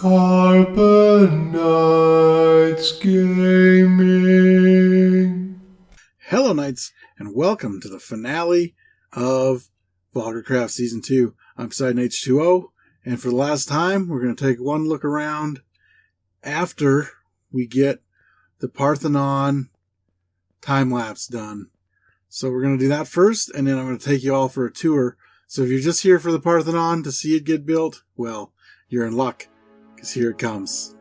Carbonites Gaming. Hello, Knights, and welcome to the finale of VulgarCraft Season 2. I'm Poseidon H2O, and for the last time, we're going to take one look around after we get the Parthenon time-lapse done. So we're going to do that first, and then I'm going to take you all for a tour. So if you're just here for the Parthenon to see it get built, well, you're in luck, because here it comes.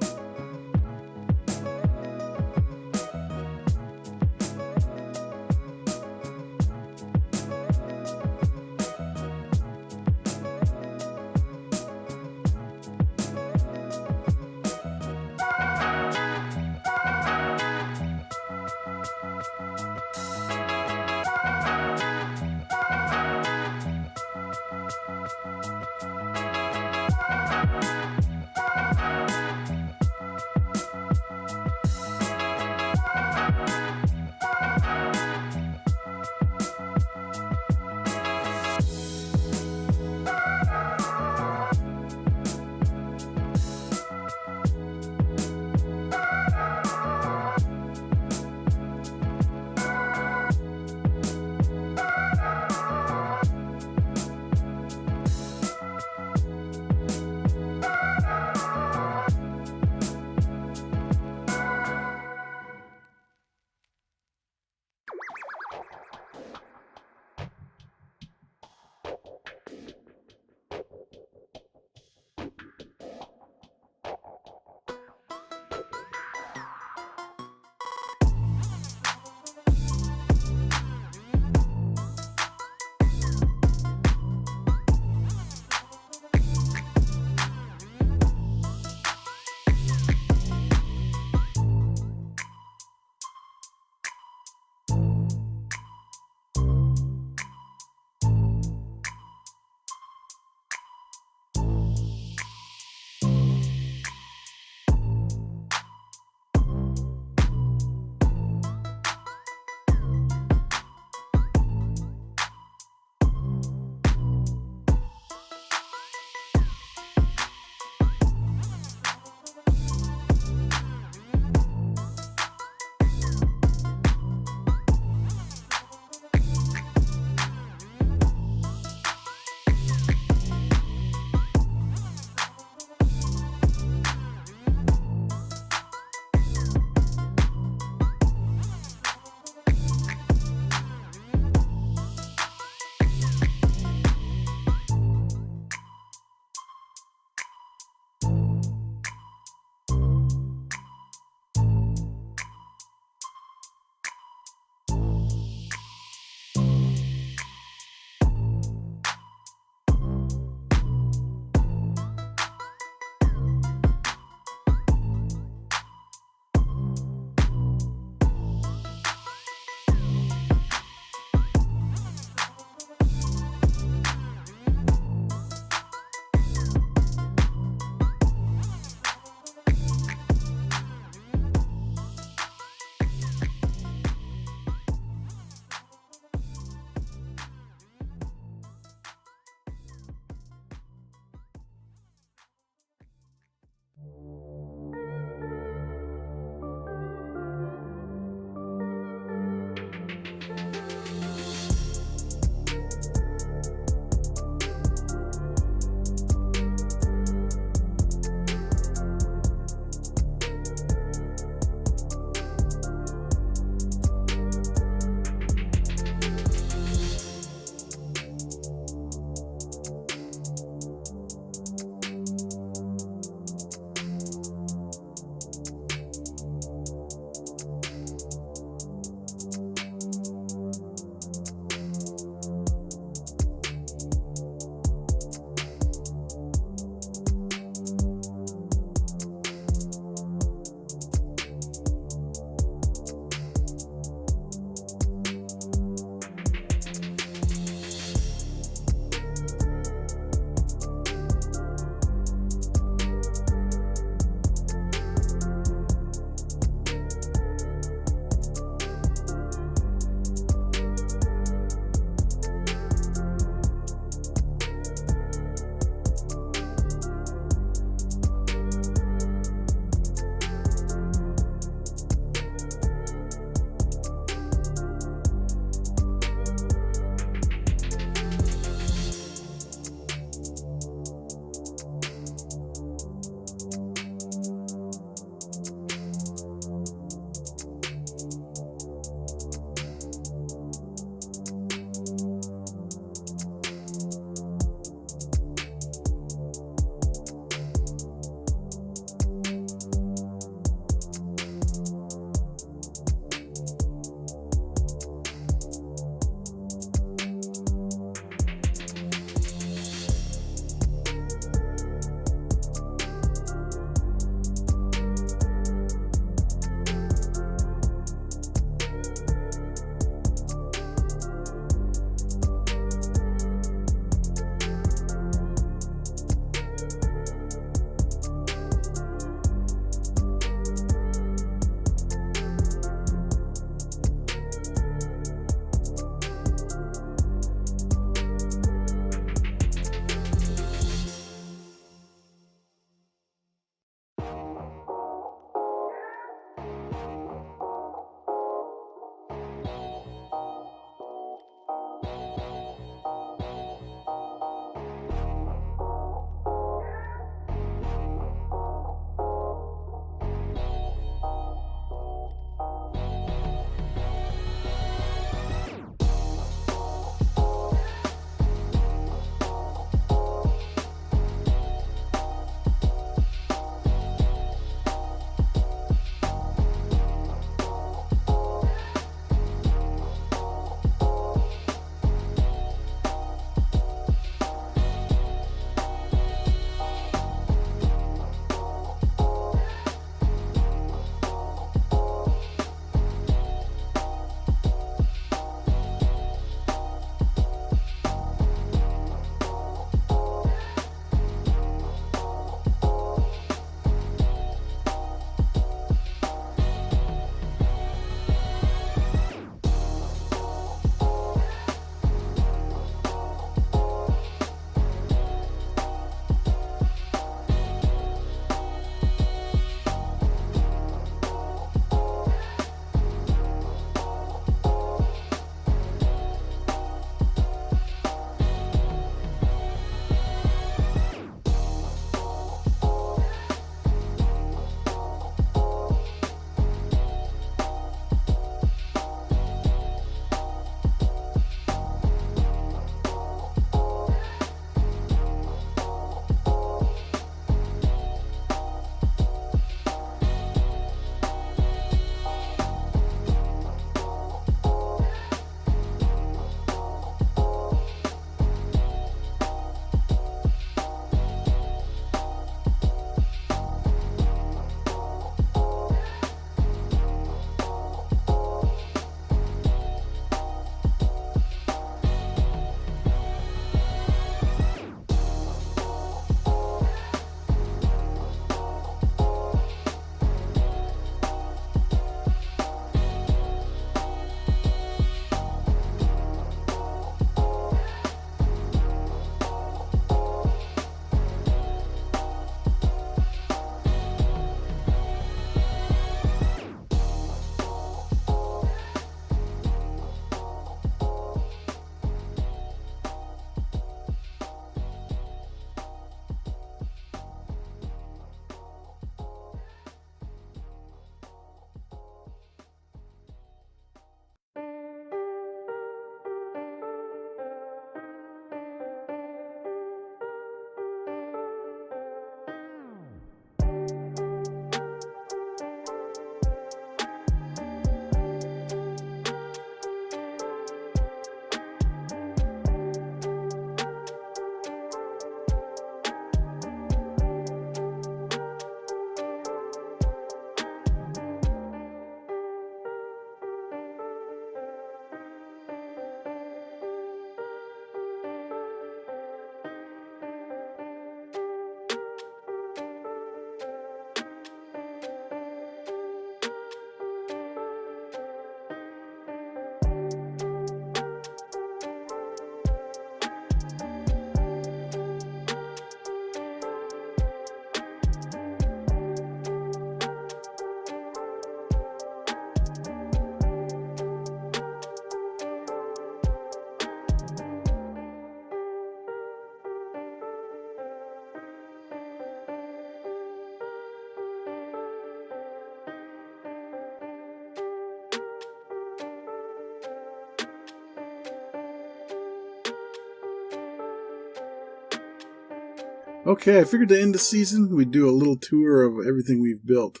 Okay, I figured to end the season, we'd do a little tour of everything we've built.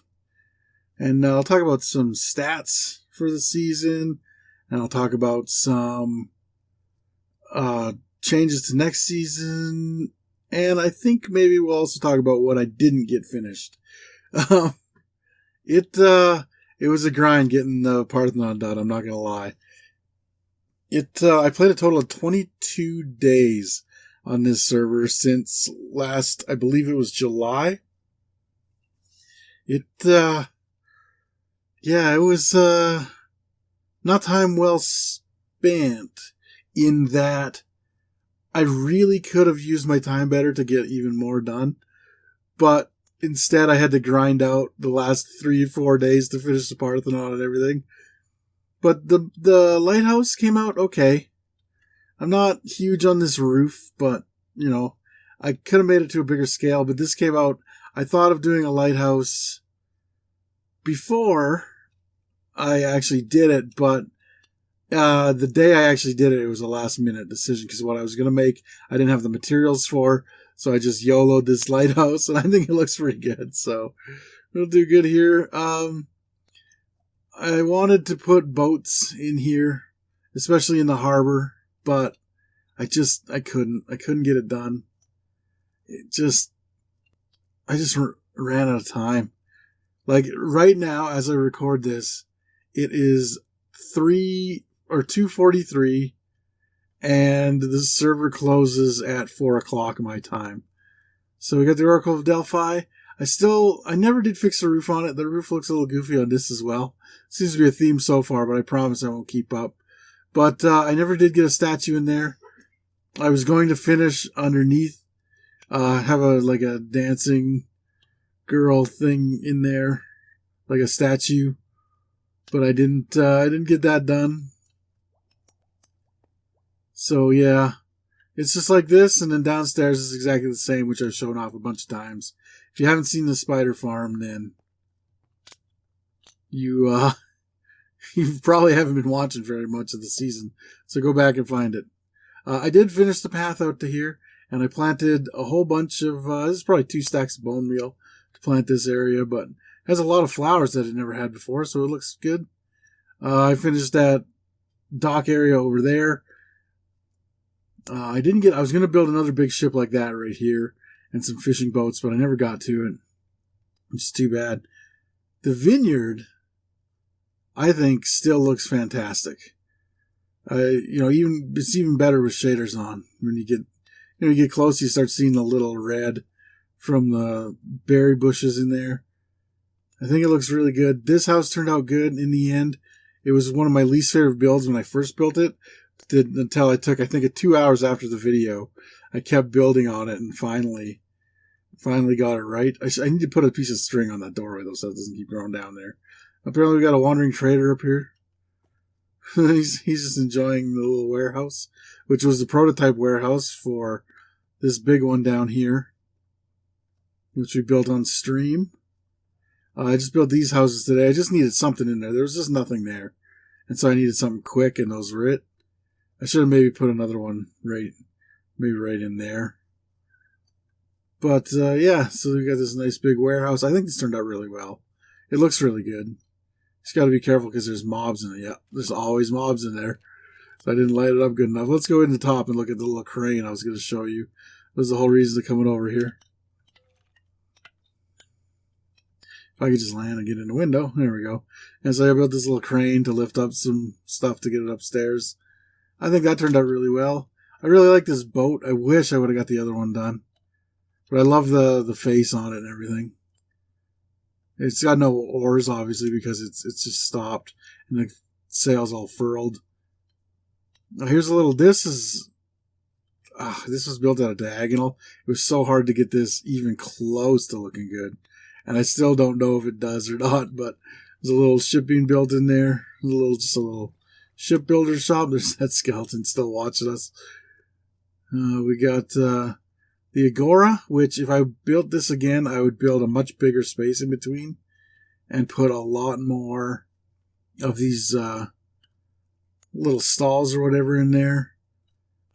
And I'll talk about some stats for the season, and I'll talk about some changes to next season, and I think maybe we'll also talk about what I didn't get finished. It was a grind getting the Parthenon done, I'm not going to lie. I played a total of 22 days on this server since last, I believe it was July. It was not time well spent in that I really could have used my time better to get even more done, but instead I had to grind out the last 3-4 days to finish the Parthenon and everything. But the lighthouse came out okay. I'm not huge on this roof, but, I could have made it to a bigger scale, but this came out. I thought of doing a lighthouse before I actually did it, but the day I actually did it, it was a last-minute decision, because what I was going to make, I didn't have the materials for, so I just YOLO'd this lighthouse, and I think it looks pretty good, so it'll do good here. I wanted to put boats in here, especially in the harbor, but I couldn't get it done. I just ran out of time. Like right now, as I record this, it is 2:43, and the server closes at 4 o'clock my time. So we got the Oracle of Delphi. I never did fix the roof on it. The roof looks a little goofy on this as well. Seems to be a theme so far, but I promise I won't keep up. But I never did get a statue in there. I was going to finish underneath, have a dancing girl thing in there, like a statue, but I didn't get that done. So yeah, it's just like this, and then downstairs is exactly the same, which I've shown off a bunch of times. If you haven't seen the spider farm, then you probably haven't been watching very much of the season, so go back and find it. I did finish the path out to here, and I planted a whole bunch of, this is probably 2 stacks of bone meal to plant this area, but it has a lot of flowers that it never had before, so it looks good. I finished that dock area over there. I was going to build another big ship like that right here, and some fishing boats, but I never got to it. It's too bad. The vineyard, I think, still looks fantastic. It's even better with shaders on. When you get close, you start seeing the little red from the berry bushes in there. I think it looks really good. This house turned out good in the end. It was one of my least favorite builds when I first built it, until I took, I think, 2 hours after the video. I kept building on it and finally got it right. I need to put a piece of string on that doorway, though, so it doesn't keep growing down there. Apparently we got a wandering trader up here. He's just enjoying the little warehouse, which was the prototype warehouse for this big one down here, which we built on stream. I just built these houses today. I just needed something in there. There was just nothing there, and so I needed something quick, and those were it. I should have maybe put another one right in there. But yeah, so we got this nice big warehouse. I think this turned out really well. It looks really good. Just got to be careful because there's mobs in it. Yeah, there's always mobs in there. So I didn't light it up good enough. Let's go in the top and look at the little crane I was going to show you. That was the whole reason to coming over here. If I could just land and get in the window. There we go. And so I built this little crane to lift up some stuff to get it upstairs. I think that turned out really well. I really like this boat. I wish I would have got the other one done. But I love the face on it and everything. It's got no oars, obviously, because it's just stopped. And the sail's all furled. Now here's a little... This was built out of diagonal. It was so hard to get this even close to looking good. And I still don't know if it does or not, but there's a little ship being built in there. Just a little shipbuilder shop. There's that skeleton still watching us. We got the Agora, which if I built this again, I would build a much bigger space in between and put a lot more of these little stalls or whatever in there.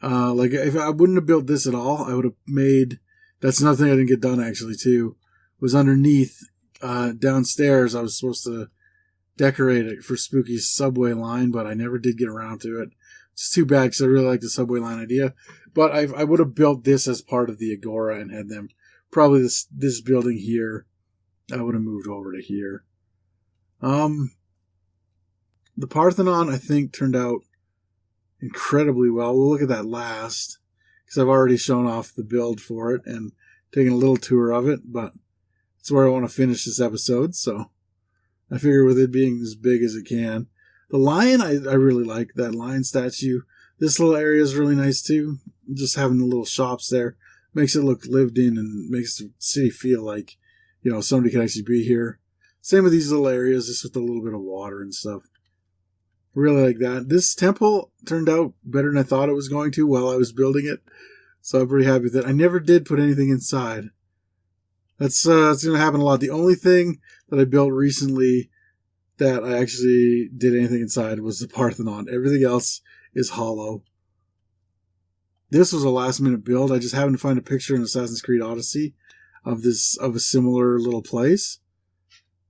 Like if I wouldn't have built this at all, I would have made That's another thing I didn't get done, actually, too. Was underneath, downstairs, I was supposed to decorate it for Spooky's subway line, but I never did get around to it. It's too bad, because I really like the subway line idea. But I would have built this as part of the Agora and had them... Probably this building here, I would have moved over to here. The Parthenon, I think, turned out incredibly well. We'll look at that last, because I've already shown off the build for it and taken a little tour of it, but it's where I want to finish this episode, so I figure with it being as big as it can. The lion, I really like that lion statue. This little area is really nice too. Just having the little shops there makes it look lived in and makes the city feel like, you know, somebody could actually be here. Same with these little areas, just with a little bit of water and stuff. Really like that. This temple turned out better than I thought it was going to while I was building it. So I'm pretty happy with it. I never did put anything inside. That's going to happen a lot. The only thing that I built recently that I actually did anything inside was the Parthenon. Everything else is hollow. This was a last minute build. I just happened to find a picture in Assassin's Creed Odyssey of a similar little place.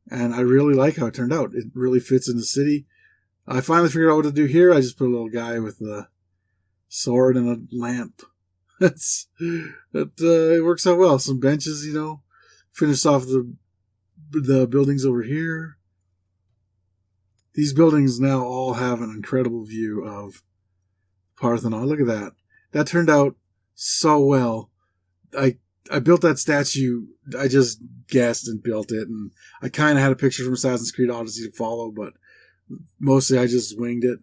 And I really like how it turned out. It really fits in the city. I finally figured out what to do here. I just put a little guy with a sword and a lamp. It works out well. Some benches, you know. Finished off the buildings over here. These buildings now all have an incredible view of Parthenon. Look at that. That turned out so well. I built that statue. I just guessed and built it. And I kind of had a picture from Assassin's Creed Odyssey to follow, but mostly I just winged it.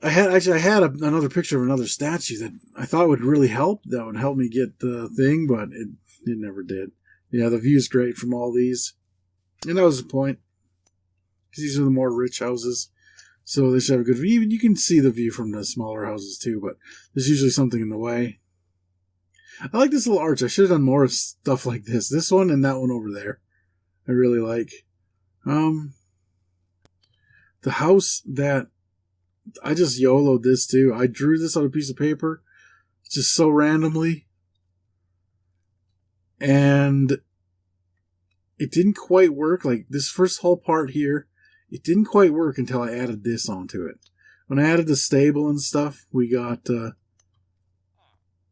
I had another picture of another statue that I thought would really help. That would help me get the thing, but it never did. Yeah, the view's great from all these. And that was the point. Because these are the more rich houses. So they should have a good view. Even you can see the view from the smaller houses too, but there's usually something in the way. I like this little arch. I should have done more stuff like this. This one and that one over there. I really like. The house that I just YOLO'd this too. I drew this on a piece of paper just so randomly. And it didn't quite work. Like this first whole part here, it didn't quite work until I added this onto it. When I added the stable and stuff, we got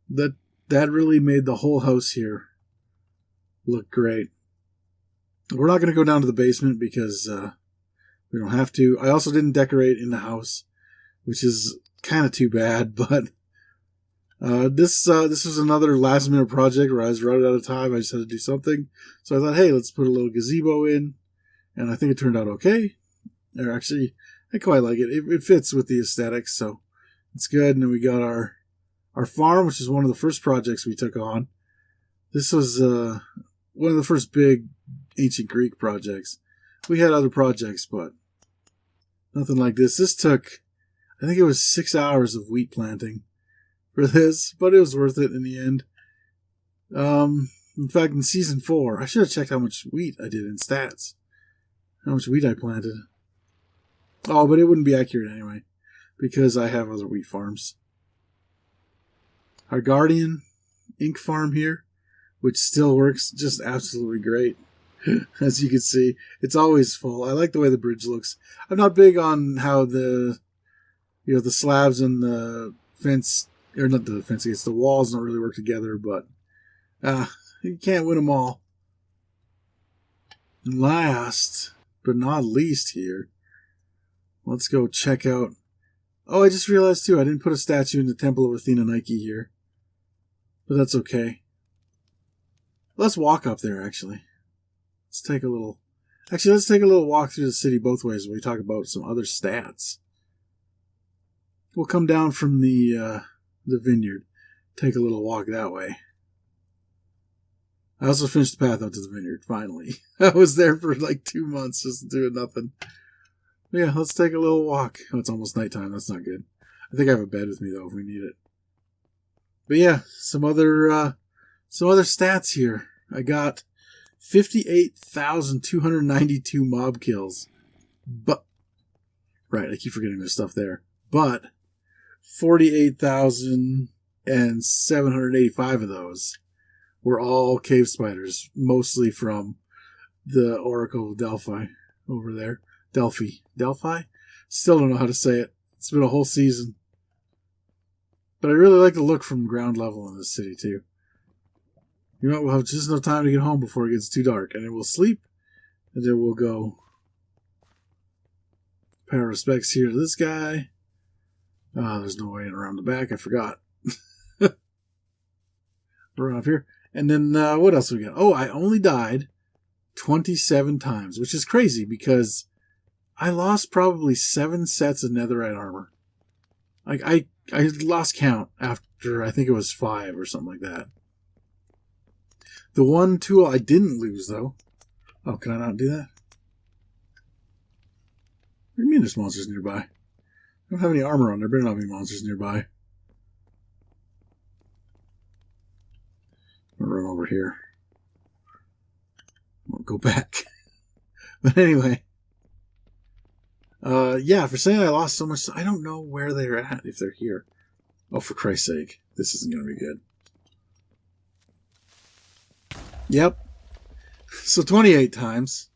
that really made the whole house here look great. We're not going to go down to the basement because we don't have to. I also didn't decorate in the house, which is kind of too bad, but this was another last minute project where I was running out of time. I just had to do something. So I thought, hey, let's put a little gazebo in. And I think it turned out okay. Or actually, I quite like it. It fits with the aesthetics, so it's good. And then we got our farm, which is one of the first projects we took on. This was one of the first big ancient Greek projects. We had other projects, but nothing like this. This took, I think it was 6 hours of wheat planting for this, but it was worth it in the end. In fact, in season 4, I should have checked how much wheat I did in stats. How much wheat I planted. Oh, but it wouldn't be accurate anyway, because I have other wheat farms. Our Guardian ink farm here, which still works just absolutely great. As you can see, it's always full. I like the way the bridge looks. I'm not big on how the slabs and the fence, or not the fence, it's the walls don't really work together, but you can't win them all. And last but not least here, let's go check out. Oh, I just realized too, I didn't put a statue in the Temple of Athena Nike here. But that's okay. Let's walk up there, actually. Let's take a little walk through the city both ways when we talk about some other stats. We'll come down from the vineyard. Take a little walk that way. I also finished the path out to the vineyard, finally. I was there for like 2 months just doing nothing. Yeah, let's take a little walk. Oh, it's almost nighttime. That's not good. I think I have a bed with me, though, if we need it. But yeah, some other stats here. I got 58,292 mob kills. But, right, I keep forgetting there's stuff there. But 48,785 of those were all cave spiders, mostly from the Oracle of Delphi over there. Delphi? Still don't know how to say it. It's been a whole season. But I really like the look from ground level in this city, too. You know, we'll have just enough time to get home before it gets too dark. And then we'll sleep, and then we'll go pay our respects here to this guy. There's no way in around the back. I forgot. We're up here. And then, what else we got? Oh, I only died 27 times, which is crazy because I lost probably 7 sets of netherite armor. Like, I lost count after, I think it was 5 or something like that. The one tool I didn't lose, though. Oh, can I not do that? What do you mean there's monsters nearby? I don't have any armor on. There better not be monsters nearby. I'm going to run over here. I'll go back. But anyway. Yeah, for saying I lost so much, I don't know where they're at, if they're here. Oh, for Christ's sake. This isn't going to be good. Yep. So 28 times.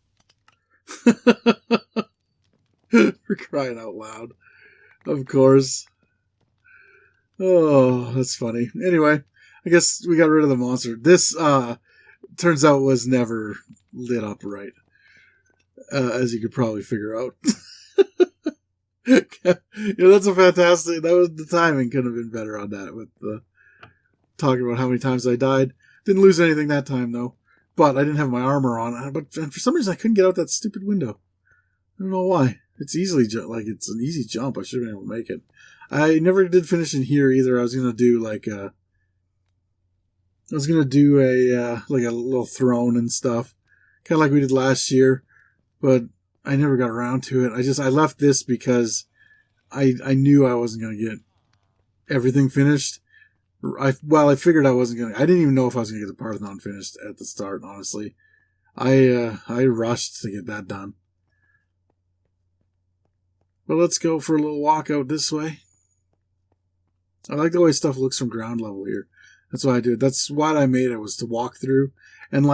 For crying out loud. Of course. Oh, that's funny. Anyway, I guess we got rid of the monster. This, turns out was never lit up right. As you could probably figure out. That's a fantastic, the timing could have been better on that with talking about how many times I died. Didn't lose anything that time though. But I didn't have my armor on. But for some reason I couldn't get out that stupid window. I don't know why. It's easily, it's an easy jump. I should have been able to make it. I never did finish in here either. I was going to do a little throne and stuff. Kind of like we did last year. But I never got around to it. I left this because I knew I wasn't going to get everything finished. I figured I wasn't going to. I didn't even know if I was going to get the Parthenon finished at the start, honestly. I rushed to get that done. But let's go for a little walk out this way. I like the way stuff looks from ground level here. That's why I do it. That's what I made it, was to walk through. And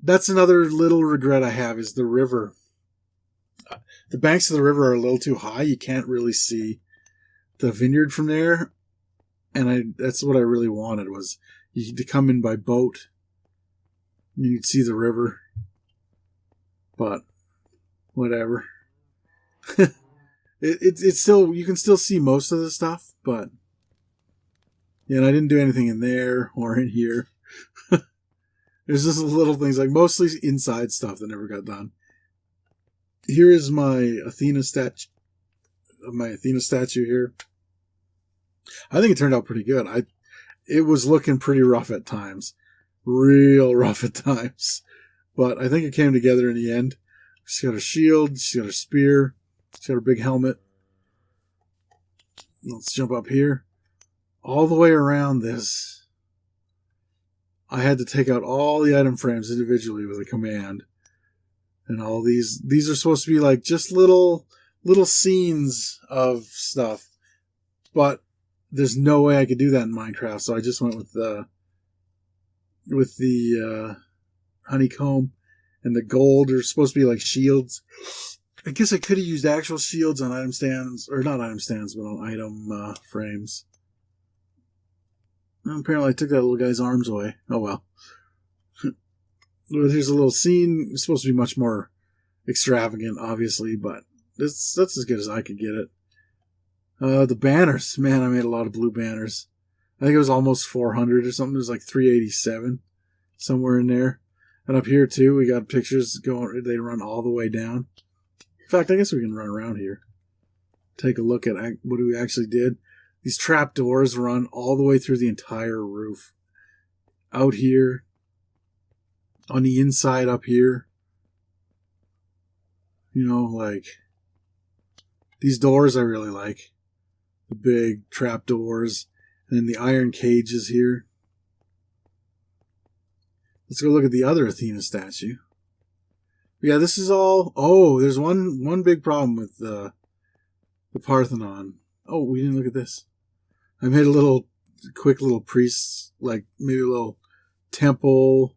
that's another little regret I have, is the river. The banks of the river are a little too high. You can't really see the vineyard from there. And that's what I really wanted, was you to come in by boat. You'd see the river. But whatever. It's still, you can still see most of the stuff, but yeah, and I didn't do anything in there or in here. There's just little things, like mostly inside stuff that never got done. Here is my Athena statue. Here. I think it turned out pretty good. It was looking pretty rough at times. Real rough at times. But I think it came together in the end. She's got her shield, she's got her spear, she's got her big helmet. Let's jump up here. All the way around this, I had to take out all the item frames individually with a command. And all these are supposed to be like just little scenes of stuff. But there's no way I could do that in Minecraft, so I just went with the honeycomb, and the gold are supposed to be like shields. I guess I could have used actual shields on item stands, or not item stands, but on item frames. Well, apparently I took that little guy's arms away. Oh well. Here's a little scene. It's supposed to be much more extravagant, obviously, but that's as good as I could get it. The banners. Man, I made a lot of blue banners. I think it was almost 400 or something. It was like 387, somewhere in there. And up here, too, we got pictures going. They run all the way down. In fact, I guess we can run around here. Take a look at what we actually did. These trapdoors run all the way through the entire roof. Out here. On the inside up here. These doors I really like. The big trapdoors. And then the iron cages here. Let's go look at the other Athena statue. Yeah, this is all... Oh, there's one big problem with the Parthenon. Oh, we didn't look at this. I made a quick little priest, like maybe a little temple.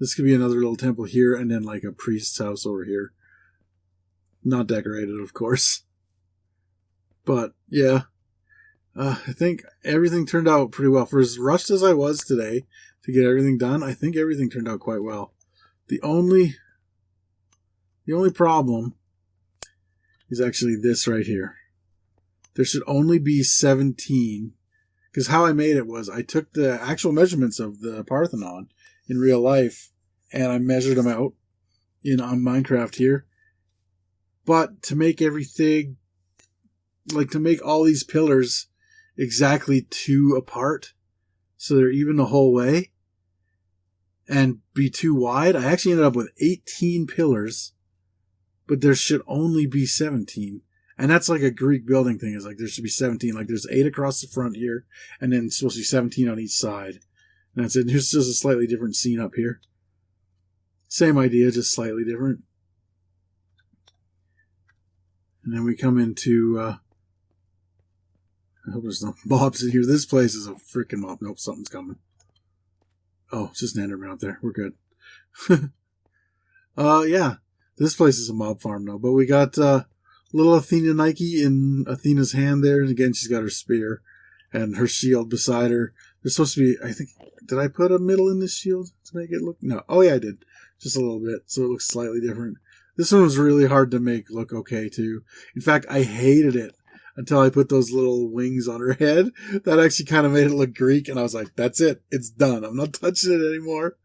This could be another little temple here, and then like a priest's house over here. Not decorated, of course. But, yeah. I think everything turned out pretty well. For as rushed as I was today to get everything done, I think everything turned out quite well. The only problem is actually this right here. There should only be 17. Because how I made it was I took the actual measurements of the Parthenon in real life and I measured them out on Minecraft here. But to make everything, like to make all these pillars exactly 2 apart, so they're even the whole way, and be 2 wide, I actually ended up with 18 pillars, but there should only be 17. And that's like a Greek building thing, is like there should be 17. Like there's 8 across the front here, and then it's supposed to be 17 on each side. And that's it. Here's just a slightly different scene up here. Same idea, just slightly different. And then we come into, I hope there's no mobs in here. This place is a freaking mob. Nope, something's coming. Oh, it's just an Enderman up there. We're good. Yeah. This place is a mob farm though. But we got, little Athena Nike in Athena's hand there. And again, she's got her spear and her shield beside her. There's supposed to be, I think, did I put a middle in this shield to make it look? No. Oh yeah, I did. Just a little bit. So it looks slightly different. This one was really hard to make look okay too. In fact, I hated it until I put those little wings on her head. That actually kind of made it look Greek, and I was like, that's it. It's done. I'm not touching it anymore.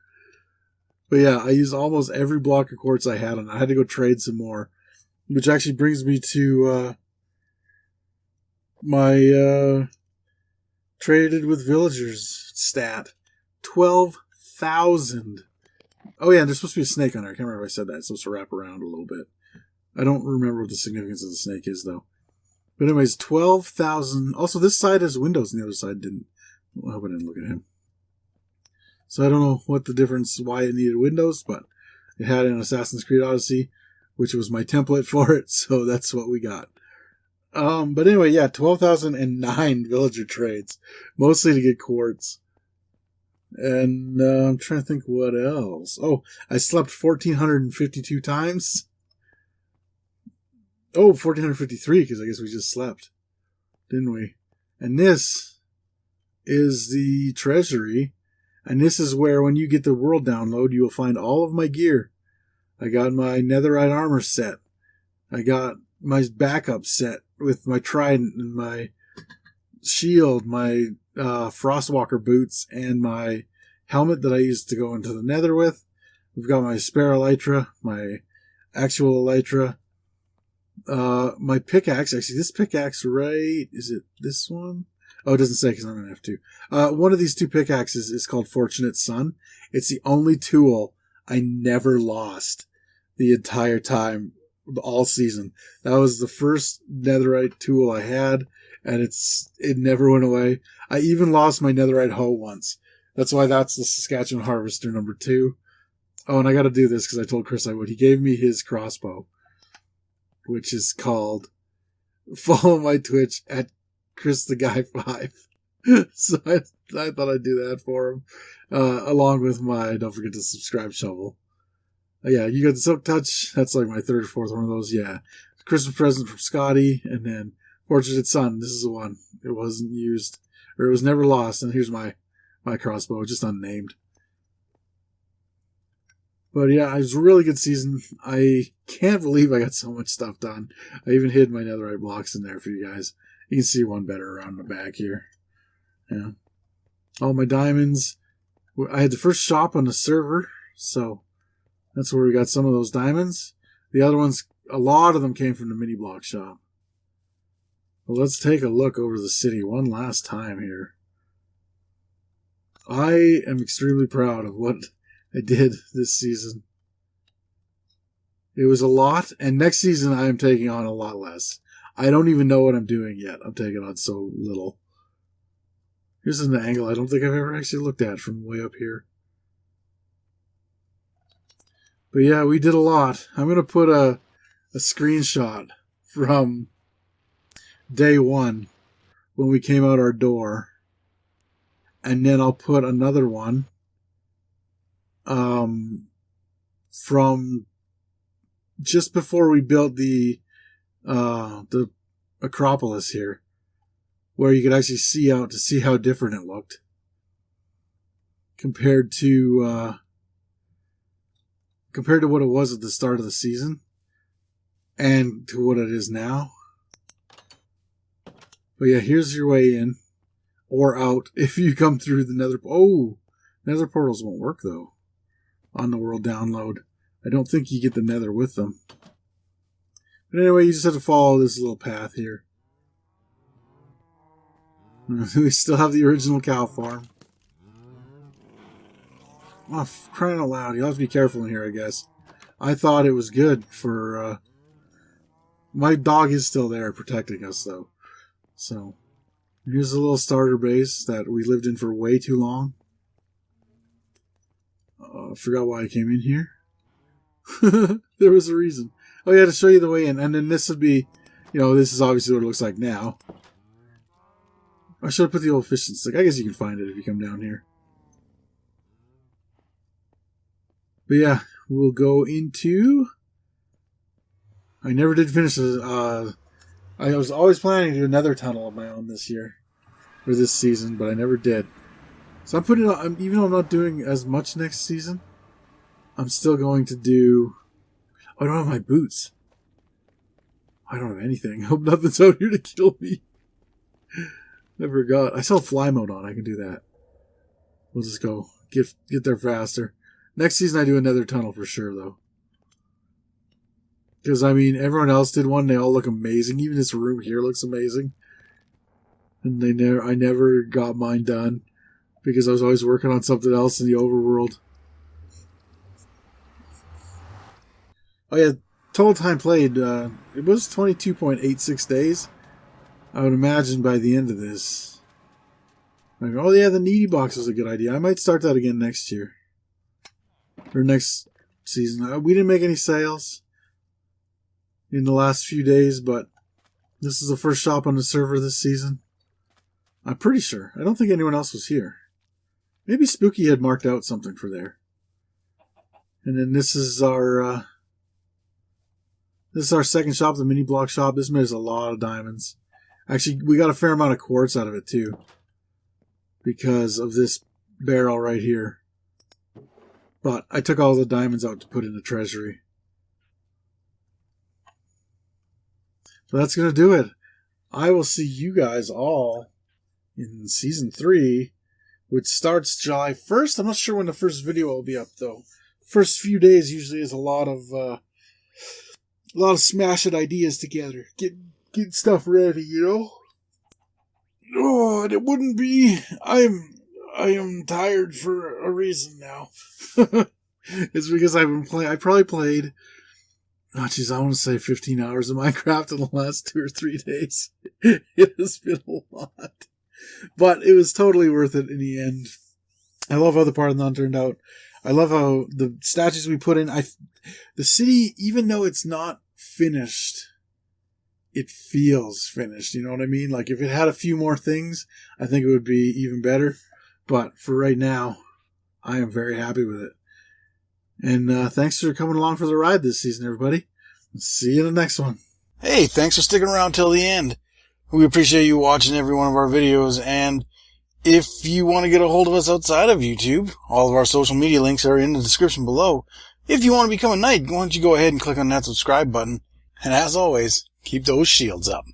But yeah, I used almost every block of quartz I had, and I had to go trade some more. Which actually brings me to my traded with villagers stat. 12,000. Oh yeah, there's supposed to be a snake on there. I can't remember if I said that. It's supposed to wrap around a little bit. I don't remember what the significance of the snake is, though. But anyways, 12,000. Also, this side has windows and the other side didn't. Well, I hope I didn't look at him. So I don't know what the difference, why it needed windows, but it had an Assassin's Creed Odyssey, which was my template for it, so that's what we got. But anyway, yeah, 12,009 villager trades. Mostly to get quartz. And I'm trying to think what else. Oh, I slept 1,452 times. Oh, 1,453, because I guess we just slept. Didn't we? And this is the treasury. And this is where, when you get the world download, you will find all of my gear. I got my netherite armor set. I got my backup set with my trident and my shield, my Frostwalker boots, and my helmet that I used to go into the nether with. We've got my spare elytra, my actual elytra, my pickaxe. Actually, this pickaxe, right? Is it this one? Oh, it doesn't say because I'm going to have to. One of these 2 pickaxes is called Fortunate Son. It's the only tool I never lost the entire time, all season. That was the first netherite tool I had, and it never went away. I even lost my netherite hoe once. That's why that's the Saskatchewan Harvester number 2. Oh, and I got to do this because I told Chris I would. He gave me his crossbow, which is called, follow my Twitch at Chris the Guy 5. So I thought I'd do that for him, along with my don't forget to subscribe shovel. Yeah, you got the Silk Touch. That's like my 3rd or 4th one of those. Yeah, Christmas present from Scotty, and then Fortunate Son. This is the one. It wasn't used, or it was never lost. And here's my crossbow, just unnamed. But yeah, it was a really good season. I can't believe I got so much stuff done. I even hid my netherite blocks in there for you guys. You can see one better around the back here. Yeah. All my diamonds. I had the first shop on the server, so that's where we got some of those diamonds. The other ones, a lot of them came from the mini block shop. Well, let's take a look over the city one last time here. I am extremely proud of what I did this season. It was a lot, and next season I am taking on a lot less. I don't even know what I'm doing yet. I'm taking on so little. Here's an angle I don't think I've ever actually looked at from way up here. But yeah, we did a lot. I'm going to put a screenshot from day 1 when we came out our door. And then I'll put another one from just before we built the Acropolis here, where you could actually see out to see how different it looked compared to what it was at the start of the season and to what it is now. But yeah, here's your way in or out if you come through the nether. Oh, nether portals won't work though on the world download. I don't think you get the nether with them. But anyway, you just have to follow this little path here. We still have the original cow farm. Oh, crying out loud. You'll have to be careful in here, I guess. I thought it was good for... my dog is still there protecting us, though. So, here's a little starter base that we lived in for way too long. I forgot why I came in here. There was a reason. Oh yeah, to show you the way in. And then this would be, this is obviously what it looks like now. I should have put the old fishing stick. I guess you can find it if you come down here. But yeah, we'll go into... I never did finish it. I was always planning to do another tunnel of my own this year. Or this season, but I never did. So I'm putting on, even though I'm not doing as much next season, I'm still going to do... Oh, I don't have my boots. I don't have anything. I hope nothing's out here to kill me. I forgot. I still have fly mode on. I can do that. We'll just go. Get there faster. Next season I do another tunnel for sure, though. Because, everyone else did one. They all look amazing. Even this room here looks amazing. And I never got mine done. Because I was always working on something else in the overworld. Oh yeah, total time played, it was 22.86 days. I would imagine by the end of this. Oh yeah, the needy box was a good idea. I might start that again next year. Or next season. We didn't make any sales in the last few days, but this is the first shop on the server this season. I'm pretty sure. I don't think anyone else was here. Maybe Spooky had marked out something for there. And then this is our second shop, the mini block shop. This makes a lot of diamonds. Actually, we got a fair amount of quartz out of it too, because of this barrel right here. But I took all the diamonds out to put in the treasury. So that's going to do it. I will see you guys all in Season 3, which starts July 1st. I'm not sure when the first video will be up, though. First few days usually is a lot of smashing ideas together. Get stuff ready, Oh, and it wouldn't be... I am tired for a reason now. It's because I've been playing... I probably played... Oh, jeez, I want to say 15 hours of Minecraft in the last 2 or 3 days. It has been a lot. But it was totally worth it in the end. I love how the Parthenon turned out. I love how the statues we put in... The city, even though it's not finished, it feels finished. You know what I mean? Like, if it had a few more things, I think it would be even better. But for right now, I am very happy with it. And thanks for coming along for the ride this season, everybody. See you in the next one. Hey, thanks for sticking around till the end. We appreciate you watching every one of our videos. And if you want to get a hold of us outside of YouTube, all of our social media links are in the description below. If you want to become a knight, why don't you go ahead and click on that subscribe button. And as always, keep those shields up.